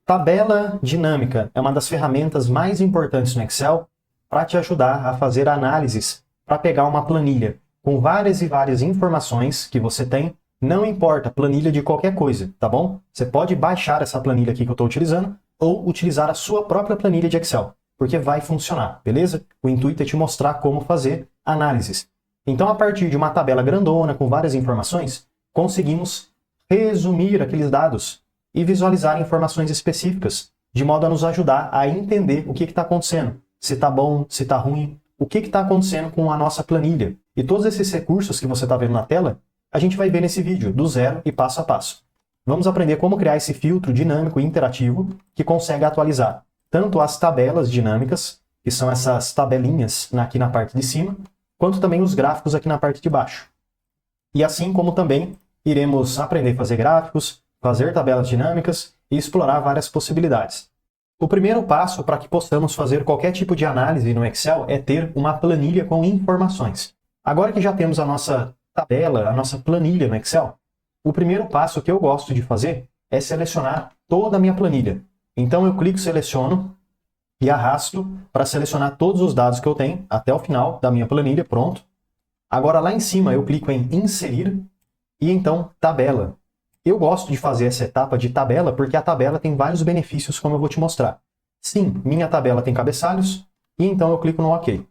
Tabela dinâmica é uma das ferramentas mais importantes no Excel para te ajudar a fazer análises, para pegar uma planilha com várias e várias informações que você tem, não importa, planilha de qualquer coisa, tá bom? Você pode baixar essa planilha aqui que eu estou utilizando ou utilizar a sua própria planilha de Excel, porque vai funcionar, beleza? O intuito é te mostrar como fazer análises. Então, a partir de uma tabela grandona com várias informações, conseguimos resumir aqueles dados e visualizar informações específicas, de modo a nos ajudar a entender o que está acontecendo, se está bom, se está ruim, o que está acontecendo com a nossa planilha. E todos esses recursos que você está vendo na tela, a gente vai ver nesse vídeo, do zero e passo a passo. Vamos aprender como criar esse filtro dinâmico e interativo que consegue atualizar tanto as tabelas dinâmicas, que são essas tabelinhas aqui na parte de cima, quanto também os gráficos aqui na parte de baixo. E assim como também iremos aprender a fazer gráficos, fazer tabelas dinâmicas e explorar várias possibilidades. O primeiro passo para que possamos fazer qualquer tipo de análise no Excel é ter uma planilha com informações. Agora que já temos a nossa tabela, a nossa planilha no Excel, o primeiro passo que eu gosto de fazer é selecionar toda a minha planilha. Então eu clico, seleciono e arrasto para selecionar todos os dados que eu tenho até o final da minha planilha, pronto. Agora lá em cima eu clico em inserir e então tabela. Eu gosto de fazer essa etapa de tabela porque a tabela tem vários benefícios, como eu vou te mostrar. Sim, minha tabela tem cabeçalhos e então eu clico no OK.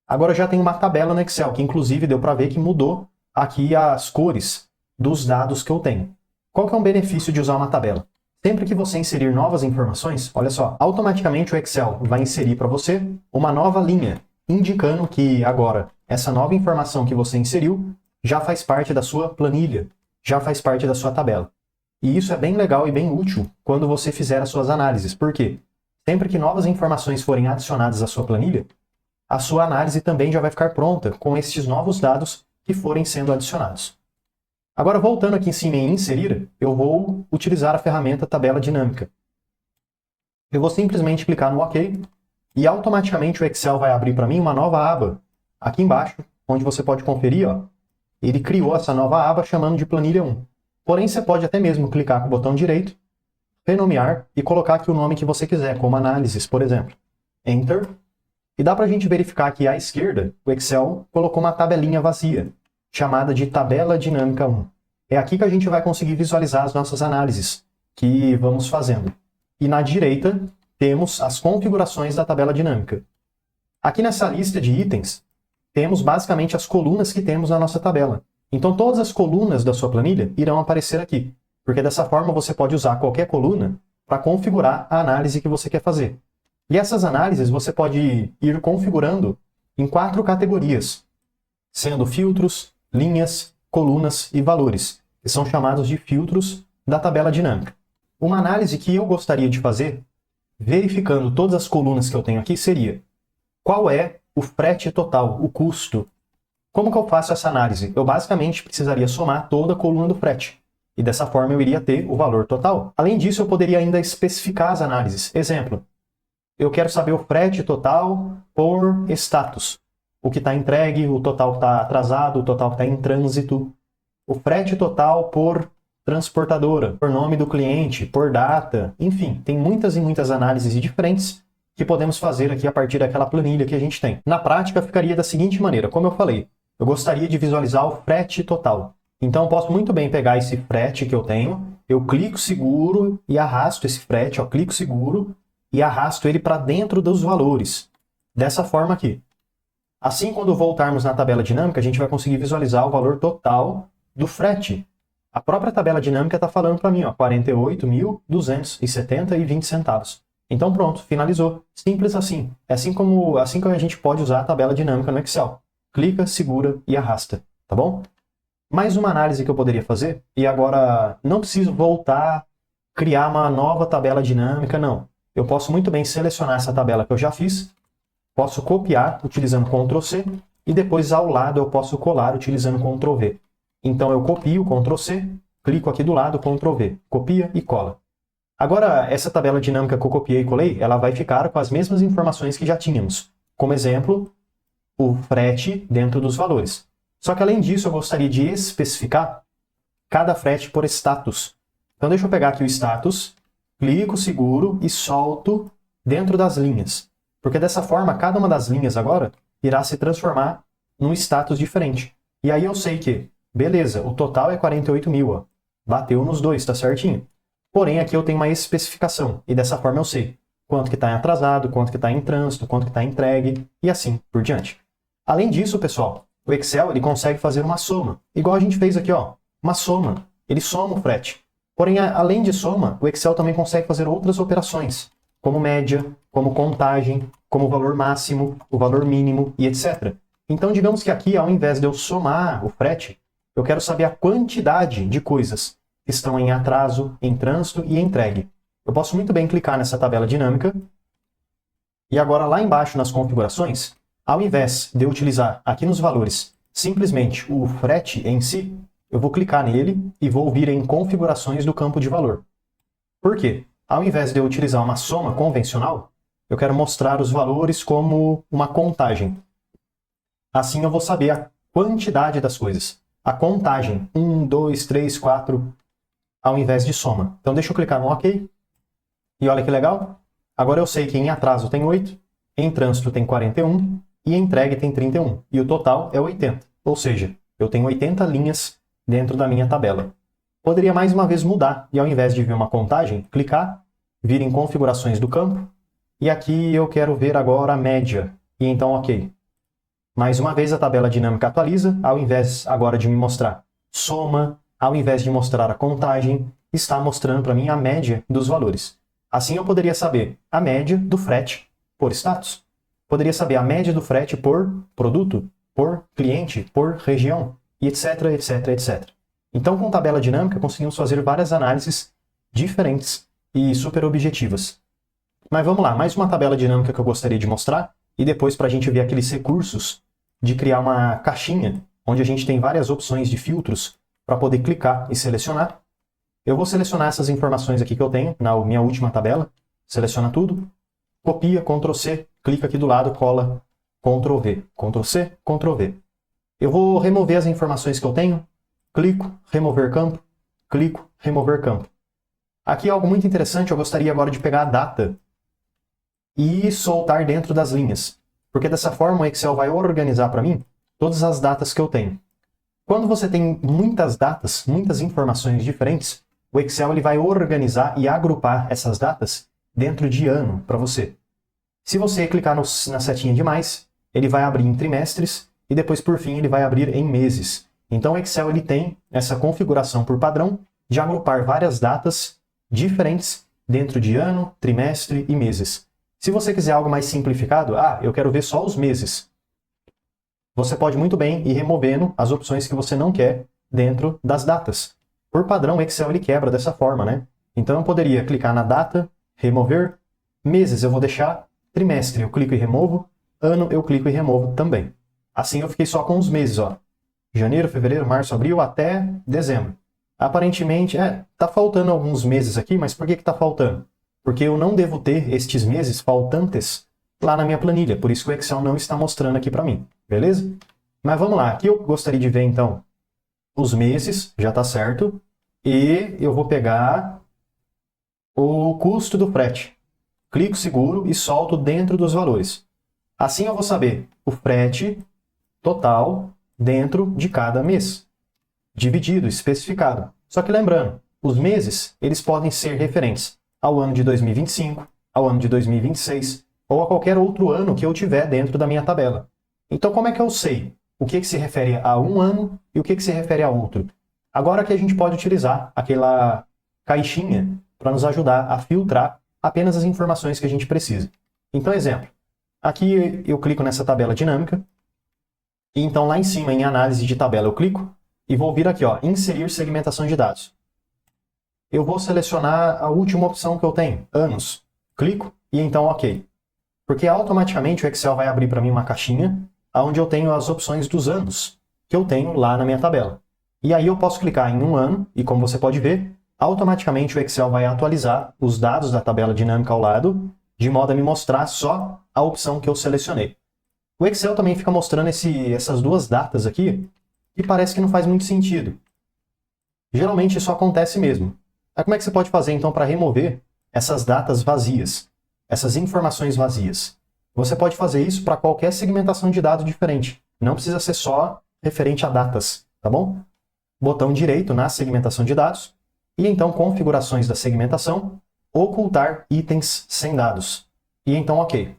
Agora eu já tenho uma tabela no Excel, que inclusive deu para ver que mudou aqui as cores dos dados que eu tenho. Qual que é um benefício de usar uma tabela? Sempre que você inserir novas informações, olha só, automaticamente o Excel vai inserir para você uma nova linha, indicando que agora essa nova informação que você inseriu já faz parte da sua planilha, já faz parte da sua tabela. E isso é bem legal e bem útil quando você fizer as suas análises. Por quê? Sempre que novas informações forem adicionadas à sua planilha, a sua análise também já vai ficar pronta com estes novos dados que forem sendo adicionados. Agora, voltando aqui em cima em inserir, eu vou utilizar a ferramenta tabela dinâmica. Eu vou simplesmente clicar no OK e automaticamente o Excel vai abrir para mim uma nova aba aqui embaixo, onde você pode conferir, ó, ele criou essa nova aba chamando de planilha 1. Porém, você pode até mesmo clicar com o botão direito, renomear e colocar aqui o nome que você quiser, como análises, por exemplo. Enter. E dá para a gente verificar aqui à esquerda, o Excel colocou uma tabelinha vazia, chamada de tabela dinâmica 1. É aqui que a gente vai conseguir visualizar as nossas análises que vamos fazendo. E na direita, temos as configurações da tabela dinâmica. Aqui nessa lista de itens, temos basicamente as colunas que temos na nossa tabela. Então todas as colunas da sua planilha irão aparecer aqui, porque dessa forma você pode usar qualquer coluna para configurar a análise que você quer fazer. E essas análises você pode ir configurando em 4 categorias, sendo filtros, linhas, colunas e valores, que são chamados de filtros da tabela dinâmica. Uma análise que eu gostaria de fazer, verificando todas as colunas que eu tenho aqui, seria: qual é o frete total, o custo? Como que eu faço essa análise? Eu basicamente precisaria somar toda a coluna do frete. E dessa forma eu iria ter o valor total. Além disso, eu poderia ainda especificar as análises. Exemplo, eu quero saber o frete total por status. O que está entregue, o total que está atrasado, o total que está em trânsito. O frete total por transportadora, por nome do cliente, por data. Enfim, tem muitas e muitas análises diferentes que podemos fazer aqui a partir daquela planilha que a gente tem. Na prática, ficaria da seguinte maneira, como eu falei, eu gostaria de visualizar o frete total. Então, eu posso muito bem pegar esse frete que eu tenho, eu clico seguro e arrasto esse frete, ó, clico seguro e arrasto ele para dentro dos valores. Dessa forma aqui. Assim, quando voltarmos na tabela dinâmica, a gente vai conseguir visualizar o valor total do frete. A própria tabela dinâmica está falando para mim, ó, 48.270,20 centavos. Então pronto, finalizou. Simples assim. É assim que a gente pode usar a tabela dinâmica no Excel. Clica, segura e arrasta, tá bom? Mais uma análise que eu poderia fazer, e agora não preciso voltar, criar uma nova tabela dinâmica, não. Eu posso muito bem selecionar essa tabela que eu já fiz, posso copiar utilizando Ctrl C, e depois ao lado eu posso colar utilizando Ctrl V. Então eu copio, Ctrl C, clico aqui do lado, Ctrl V, copia e cola. Agora, essa tabela dinâmica que eu copiei e colei, ela vai ficar com as mesmas informações que já tínhamos. Como exemplo, o frete dentro dos valores. Só que além disso, eu gostaria de especificar cada frete por status. Então deixa eu pegar aqui o status, clico, seguro e solto dentro das linhas. Porque dessa forma, cada uma das linhas agora irá se transformar num status diferente. E aí eu sei que, beleza, o total é 48 mil, ó. Bateu nos dois, tá certinho. Porém, aqui eu tenho uma especificação, e dessa forma eu sei quanto que está em atrasado, quanto que está em trânsito, quanto que está entregue, e assim por diante. Além disso, pessoal, o Excel ele consegue fazer uma soma, igual a gente fez aqui, ó, uma soma. Ele soma o frete. Porém, além de soma, o Excel também consegue fazer outras operações, como média, como contagem, como valor máximo, o valor mínimo e etc. Então, digamos que aqui, ao invés de eu somar o frete, eu quero saber a quantidade de coisas que estão em atraso, em trânsito e entregue. Eu posso muito bem clicar nessa tabela dinâmica e agora lá embaixo nas configurações, ao invés de eu utilizar aqui nos valores simplesmente o frete em si, eu vou clicar nele e vou vir em configurações do campo de valor. Por quê? Ao invés de eu utilizar uma soma convencional, eu quero mostrar os valores como uma contagem. Assim eu vou saber a quantidade das coisas. A contagem, 1, 2, 3, 4, ao invés de soma. Então deixa eu clicar no OK. E olha que legal. Agora eu sei que em atraso tem 8, em trânsito tem 41 e em entregue tem 31. E o total é 80. Ou seja, eu tenho 80 linhas dentro da minha tabela. Poderia mais uma vez mudar e ao invés de ver uma contagem, clicar, vir em configurações do campo e aqui eu quero ver agora a média. E então OK. Mais uma vez a tabela dinâmica atualiza, ao invés agora de me mostrar soma, ao invés de mostrar a contagem, está mostrando para mim a média dos valores. Assim eu poderia saber a média do frete por status. Poderia saber a média do frete por produto, por cliente, por região, e etc, etc, etc. Então com tabela dinâmica conseguimos fazer várias análises diferentes e super objetivas. Mas vamos lá, mais uma tabela dinâmica que eu gostaria de mostrar, e depois para a gente ver aqueles recursos de criar uma caixinha, onde a gente tem várias opções de filtros para poder clicar e selecionar. Eu vou selecionar essas informações aqui que eu tenho na minha última tabela, seleciona tudo, copia, Ctrl C, clica aqui do lado, cola, Ctrl V, Ctrl C, Ctrl V. Eu vou remover as informações que eu tenho, clico, remover campo, clico, remover campo. Aqui algo muito interessante, eu gostaria agora de pegar a data e soltar dentro das linhas, porque dessa forma o Excel vai organizar para mim todas as datas que eu tenho. Quando você tem muitas datas, muitas informações diferentes, o Excel ele vai organizar e agrupar essas datas dentro de ano para você. Se você clicar na setinha de mais, ele vai abrir em trimestres e depois, por fim, ele vai abrir em meses. Então o Excel ele tem essa configuração por padrão de agrupar várias datas diferentes dentro de ano, trimestre e meses. Se você quiser algo mais simplificado, eu quero ver só os meses. Você pode muito bem ir removendo as opções que você não quer dentro das datas. Por padrão, o Excel ele quebra dessa forma, né? Então eu poderia clicar na data, remover, meses eu vou deixar, trimestre eu clico e removo, ano eu clico e removo também. Assim eu fiquei só com os meses, ó. Janeiro, fevereiro, março, abril até dezembro. Aparentemente, tá faltando alguns meses aqui, mas por que tá faltando? Porque eu não devo ter estes meses faltantes lá na minha planilha, por isso que o Excel não está mostrando aqui para mim, beleza? Mas vamos lá, aqui eu gostaria de ver então os meses, já está certo, e eu vou pegar o custo do frete. Clico seguro e solto dentro dos valores. Assim eu vou saber o frete total dentro de cada mês, dividido, especificado. Só que lembrando, os meses eles podem ser referentes ao ano de 2025, ao ano de 2026, ou a qualquer outro ano que eu tiver dentro da minha tabela. Então como é que eu sei o que se refere a um ano e o que se refere a outro? Agora que a gente pode utilizar aquela caixinha para nos ajudar a filtrar apenas as informações que a gente precisa. Então, exemplo, aqui eu clico nessa tabela dinâmica, e então lá em cima em análise de tabela eu clico e vou vir aqui, ó, inserir segmentação de dados. Eu vou selecionar a última opção que eu tenho, anos. Clico e então OK. Porque automaticamente o Excel vai abrir para mim uma caixinha onde eu tenho as opções dos anos que eu tenho lá na minha tabela. E aí eu posso clicar em um ano e como você pode ver, automaticamente o Excel vai atualizar os dados da tabela dinâmica ao lado, de modo a me mostrar só a opção que eu selecionei. O Excel também fica mostrando essas duas datas aqui, e parece que não faz muito sentido. Geralmente isso acontece mesmo. Aí como é que você pode fazer então para remover essas datas vazias, essas informações vazias. Você pode fazer isso para qualquer segmentação de dados diferente. Não precisa ser só referente a datas, tá bom? Botão direito na segmentação de dados e então configurações da segmentação, ocultar itens sem dados. E então ok.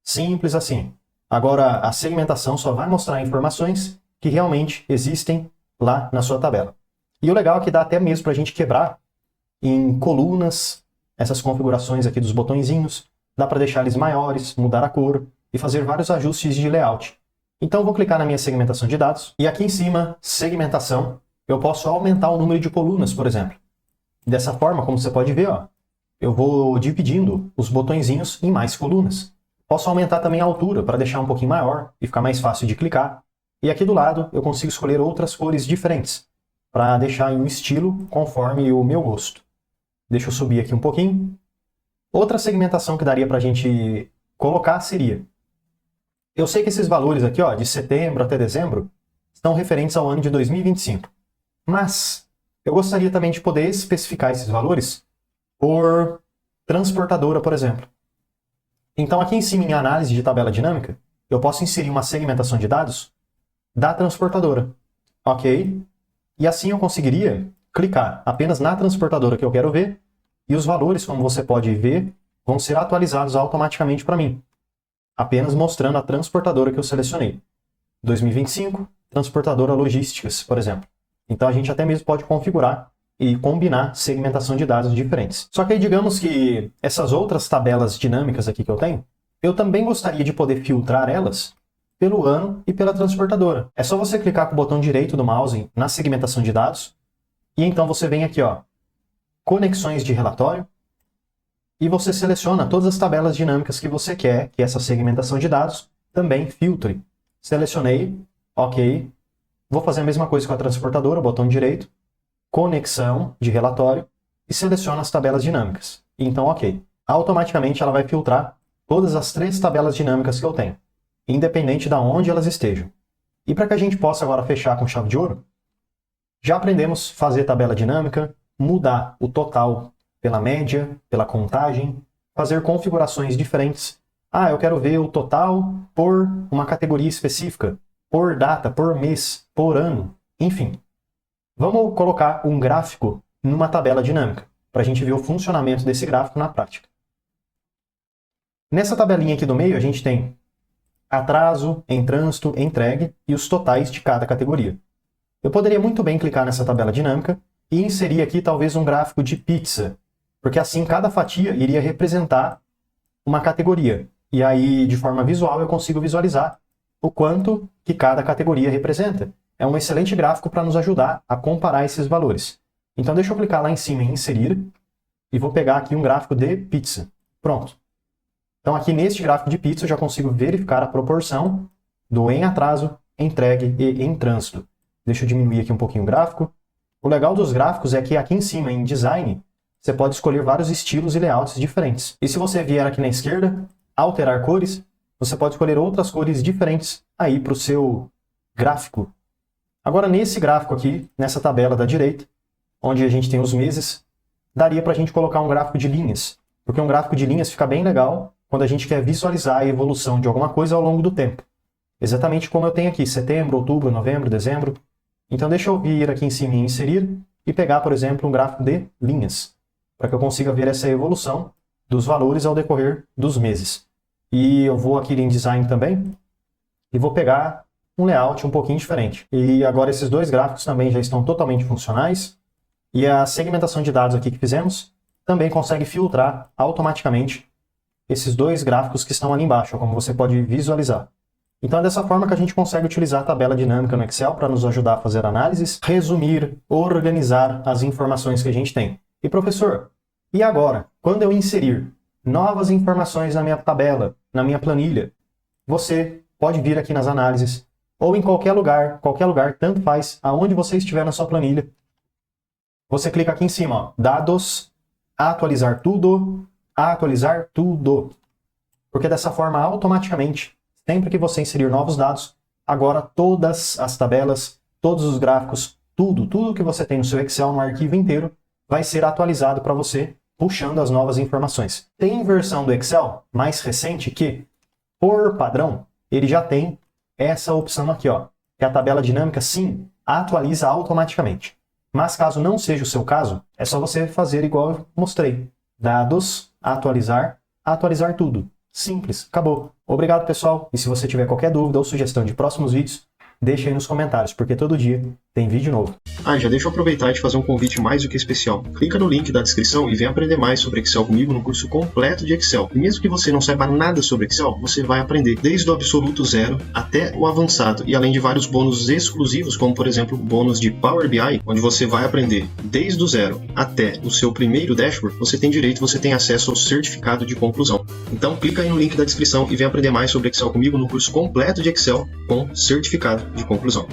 Simples assim. Agora a segmentação só vai mostrar informações que realmente existem lá na sua tabela. E o legal é que dá até mesmo para a gente quebrar em colunas essas configurações aqui dos botõezinhos. Dá para deixar eles maiores, mudar a cor e fazer vários ajustes de layout. Então vou clicar na minha segmentação de dados e aqui em cima, segmentação, eu posso aumentar o número de colunas, por exemplo. Dessa forma, como você pode ver, ó, eu vou dividindo os botõezinhos em mais colunas. Posso aumentar também a altura para deixar um pouquinho maior e ficar mais fácil de clicar. E aqui do lado eu consigo escolher outras cores diferentes para deixar em um estilo conforme o meu gosto. Deixa eu subir aqui um pouquinho. Outra segmentação que daria para a gente colocar seria... Eu sei que esses valores aqui, ó, de setembro até dezembro, estão referentes ao ano de 2025. Mas eu gostaria também de poder especificar esses valores por transportadora, por exemplo. Então aqui em cima, em análise de tabela dinâmica, eu posso inserir uma segmentação de dados da transportadora. Ok? E assim eu conseguiria clicar apenas na transportadora que eu quero ver e os valores, como você pode ver, vão ser atualizados automaticamente para mim. Apenas mostrando a transportadora que eu selecionei. 2025, transportadora logísticas, por exemplo. Então a gente até mesmo pode configurar e combinar segmentação de dados diferentes. Só que aí digamos que essas outras tabelas dinâmicas aqui que eu tenho, eu também gostaria de poder filtrar elas pelo ano e pela transportadora. É só você clicar com o botão direito do mouse na segmentação de dados e então você vem aqui, ó, conexões de relatório e você seleciona todas as tabelas dinâmicas que você quer que essa segmentação de dados também filtre. Selecionei, ok. Vou fazer a mesma coisa com a transportadora, botão direito, conexão de relatório e seleciono as tabelas dinâmicas. Então, ok. Automaticamente ela vai filtrar todas as 3 tabelas dinâmicas que eu tenho, independente de onde elas estejam. E para que a gente possa agora fechar com chave de ouro, já aprendemos fazer tabela dinâmica, mudar o total pela média, pela contagem, fazer configurações diferentes. Ah, eu quero ver o total por uma categoria específica, por data, por mês, por ano, enfim. Vamos colocar um gráfico numa tabela dinâmica, para a gente ver o funcionamento desse gráfico na prática. Nessa tabelinha aqui do meio, a gente tem atraso, em trânsito, entregue e os totais de cada categoria. Eu poderia muito bem clicar nessa tabela dinâmica e inserir aqui talvez um gráfico de pizza, porque assim cada fatia iria representar uma categoria. E aí, de forma visual, eu consigo visualizar o quanto que cada categoria representa. É um excelente gráfico para nos ajudar a comparar esses valores. Então deixa eu clicar lá em cima em inserir e vou pegar aqui um gráfico de pizza. Pronto. Então aqui neste gráfico de pizza eu já consigo verificar a proporção do em atraso, entregue e em trânsito. Deixa eu diminuir aqui um pouquinho o gráfico. O legal dos gráficos é que aqui em cima, em design, você pode escolher vários estilos e layouts diferentes. E se você vier aqui na esquerda, alterar cores, você pode escolher outras cores diferentes aí para o seu gráfico. Agora nesse gráfico aqui, nessa tabela da direita, onde a gente tem os meses, daria para a gente colocar um gráfico de linhas, porque um gráfico de linhas fica bem legal quando a gente quer visualizar a evolução de alguma coisa ao longo do tempo. Exatamente como eu tenho aqui, setembro, outubro, novembro, dezembro. Então deixa eu vir aqui em cima em inserir e pegar, por exemplo, um gráfico de linhas, para que eu consiga ver essa evolução dos valores ao decorrer dos meses. E eu vou aqui em design também e vou pegar um layout um pouquinho diferente. E agora esses dois gráficos também já estão totalmente funcionais. E a segmentação de dados aqui que fizemos também consegue filtrar automaticamente esses dois gráficos que estão ali embaixo, como você pode visualizar. Então é dessa forma que a gente consegue utilizar a tabela dinâmica no Excel para nos ajudar a fazer análises, resumir, organizar as informações que a gente tem. E professor, e agora, quando eu inserir novas informações na minha tabela, na minha planilha, você pode vir aqui nas análises, ou em qualquer lugar, tanto faz, aonde você estiver na sua planilha. Você clica aqui em cima, ó, dados, atualizar tudo, porque dessa forma, automaticamente, sempre que você inserir novos dados, agora todas as tabelas, todos os gráficos, tudo que você tem no seu Excel, no arquivo inteiro, vai ser atualizado para você puxando as novas informações. Tem versão do Excel mais recente que, por padrão, ele já tem essa opção aqui, ó, que a tabela dinâmica, sim, atualiza automaticamente. Mas caso não seja o seu caso, é só você fazer igual eu mostrei. Dados, atualizar tudo. Simples, acabou. Obrigado, pessoal. E se você tiver qualquer dúvida ou sugestão de próximos vídeos, deixa aí nos comentários, porque todo dia tem vídeo novo. Já deixa eu aproveitar e te fazer um convite mais do que especial. Clica no link da descrição e vem aprender mais sobre Excel comigo no curso completo de Excel. E mesmo que você não saiba nada sobre Excel, você vai aprender desde o absoluto zero até o avançado. E além de vários bônus exclusivos, como por exemplo o bônus de Power BI, onde você vai aprender desde o zero até o seu primeiro dashboard, você tem acesso ao certificado de conclusão. Então clica aí no link da descrição e vem aprender mais sobre Excel comigo no curso completo de Excel com certificado de conclusão.